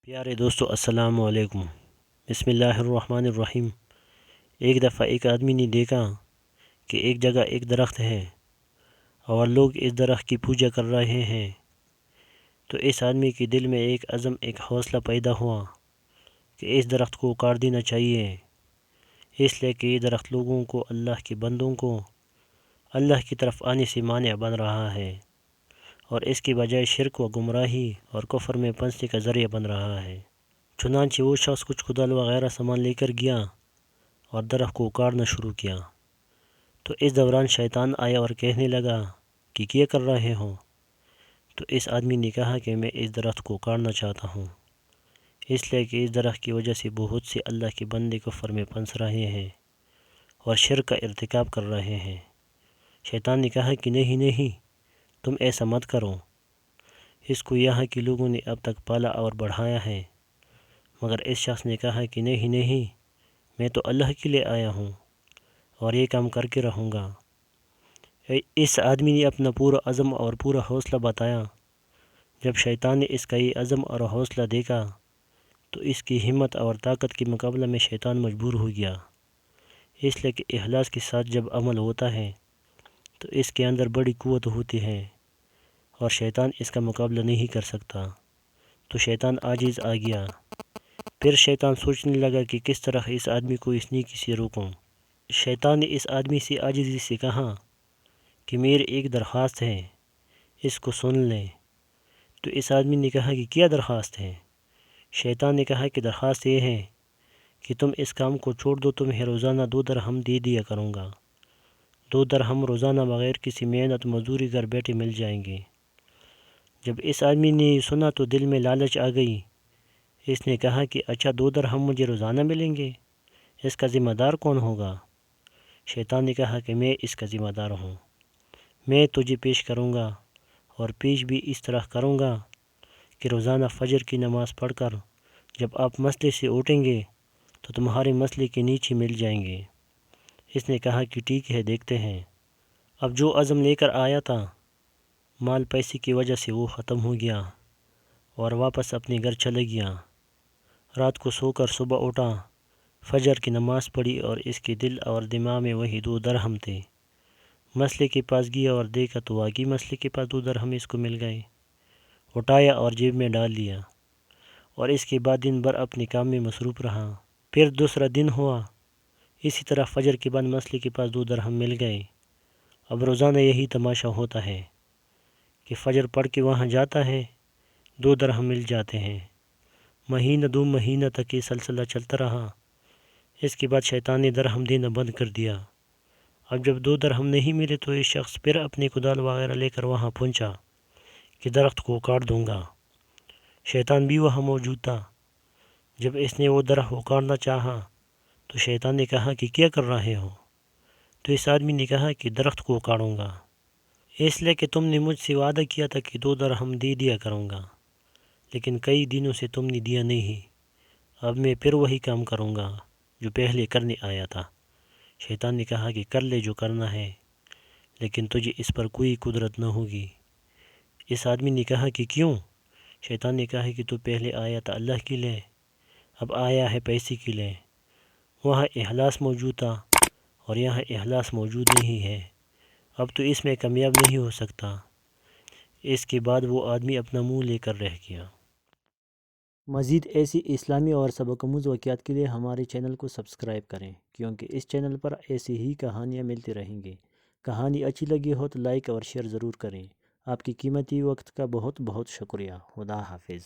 پیارے دوستو السلام علیکم۔ بسم اللہ الرحمن الرحیم۔ ایک دفعہ ایک آدمی نے دیکھا کہ ایک جگہ ایک درخت ہے اور لوگ اس درخت کی پوجا کر رہے ہیں، تو اس آدمی کے دل میں ایک عزم، ایک حوصلہ پیدا ہوا کہ اس درخت کو کاٹ دینا چاہیے، اس لیے کہ یہ درخت لوگوں کو، اللہ کے بندوں کو اللہ کی طرف آنے سے مانع بن رہا ہے، اور اس کی بجائے شرک و گمراہی اور کفر میں پھنسنے کا ذریعہ بن رہا ہے۔ چنانچہ وہ شخص کچھ کدال وغیرہ سامان لے کر گیا اور درخت کو کاٹنا شروع کیا، تو اس دوران شیطان آیا اور کہنے لگا کہ کیا کر رہے ہو؟ تو اس آدمی نے کہا کہ میں اس درخت کو کاٹنا چاہتا ہوں، اس لیے کہ اس درخت کی وجہ سے بہت سے اللہ کے بندے کفر میں پھنس رہے ہیں اور شرک کا ارتکاب کر رہے ہیں۔ شیطان نے کہا کہ نہیں، تم ایسا مت کرو، اس کو یہاں کے لوگوں نے اب تک پالا اور بڑھایا ہے، مگر اس شخص نے کہا کہ نہیں، میں تو اللہ کے لیے آیا ہوں اور یہ کام کر کے رہوں گا۔ اس آدمی نے اپنا پورا عزم اور پورا حوصلہ بتایا۔ جب شیطان نے اس کا یہ عزم اور حوصلہ دیکھا تو اس کی ہمت اور طاقت کے مقابلے میں شیطان مجبور ہو گیا، اس لیے کہ اخلاص کے ساتھ جب عمل ہوتا ہے تو اس کے اندر بڑی قوت ہوتی ہے اور شیطان اس کا مقابلہ نہیں کر سکتا، تو شیطان عاجز آ گیا۔ پھر شیطان سوچنے لگا کہ کس طرح اس آدمی کو اس نیکی سے روکوں۔ شیطان نے اس آدمی سے عاجزی سے کہا کہ میری ایک درخواست ہے، اس کو سن لیں۔ تو اس آدمی نے کہا کہ کیا درخواست ہے؟ شیطان نے کہا کہ درخواست یہ ہے کہ تم اس کام کو چھوڑ دو، تمہیں روزانہ 2 درہم دے دیا کروں گا، 2 درہم روزانہ بغیر کسی محنت مزدوری گھر بیٹھے مل جائیں گے۔ جب اس آدمی نے یہ سنا تو دل میں لالچ آ گئی، اس نے کہا کہ اچھا 2 درہم مجھے روزانہ ملیں گے، اس کا ذمہ دار کون ہوگا؟ شیطان نے کہا کہ میں اس کا ذمہ دار ہوں، میں تجھے پیش کروں گا، اور پیش بھی اس طرح کروں گا کہ روزانہ فجر کی نماز پڑھ کر جب آپ مسجد سے اٹھیں گے تو تمہارے مسئلے کے نیچے مل جائیں گے۔ اس نے کہا کہ ٹھیک ہے، دیکھتے ہیں۔ اب جو عزم لے کر آیا تھا، مال پیسے کی وجہ سے وہ ختم ہو گیا اور واپس اپنے گھر چلے گیا۔ رات کو سو کر صبح اٹھا، فجر کی نماز پڑھی اور اس کے دل اور دماغ میں وہی 2 درہم تھے۔ مسئلے کے پاس گیا اور دیکھا تو واقعی مسئلے کے پاس 2 درہم اس کو مل گئے، اٹھایا اور جیب میں ڈال لیا، اور اس کے بعد دن بھر اپنے کام میں مصروف رہا۔ پھر دوسرا دن ہوا، اسی طرح فجر کے بعد مسئلے کے پاس 2 درہم مل گئے۔ اب روزانہ یہی تماشا ہوتا ہے کہ فجر پڑھ کے وہاں جاتا ہے، 2 درہم مل جاتے ہیں۔ مہینہ 2 مہینہ تک یہ سلسلہ چلتا رہا۔ اس کے بعد شیطان نے درہم دینا بند کر دیا۔ اب جب 2 درہم نہیں ملے تو یہ شخص پھر اپنے کدال وغیرہ لے کر وہاں پہنچا کہ درخت کو کاٹ دوں گا۔ شیطان بھی وہاں موجود تھا۔ جب اس نے وہ درخت کو کاٹنا چاہا تو شیطان نے کہا کہ کیا کر رہے ہو؟ تو اس آدمی نے کہا کہ درخت کو کاٹوں گا، اس لیے کہ تم نے مجھ سے وعدہ کیا تھا کہ 2 درہم دے دیا کروں گا، لیکن کئی دنوں سے تم نے دیا نہیں۔ اب میں پھر وہی کام کروں گا جو پہلے کرنے آیا تھا۔ شیطان نے کہا کہ کر لے جو کرنا ہے، لیکن تجھے اس پر کوئی قدرت نہ ہوگی۔ اس آدمی نے کہا کہ کیوں؟ شیطان نے کہا کہ تو پہلے آیا تھا اللہ کے لیے، اب آیا ہے پیسے کے لیے۔ وہاں اخلاص موجود تھا اور یہاں اخلاص موجود نہیں ہے، اب تو اس میں کامیاب نہیں ہو سکتا۔ اس کے بعد وہ آدمی اپنا منہ لے کر رہ گیا۔ مزید ایسی اسلامی اور سبق آموز واقعات کے لیے ہمارے چینل کو سبسکرائب کریں، کیونکہ اس چینل پر ایسی ہی کہانیاں ملتی رہیں گی۔ کہانی اچھی لگی ہو تو لائک اور شیئر ضرور کریں۔ آپ کی قیمتی وقت کا بہت بہت شکریہ۔ خدا حافظ۔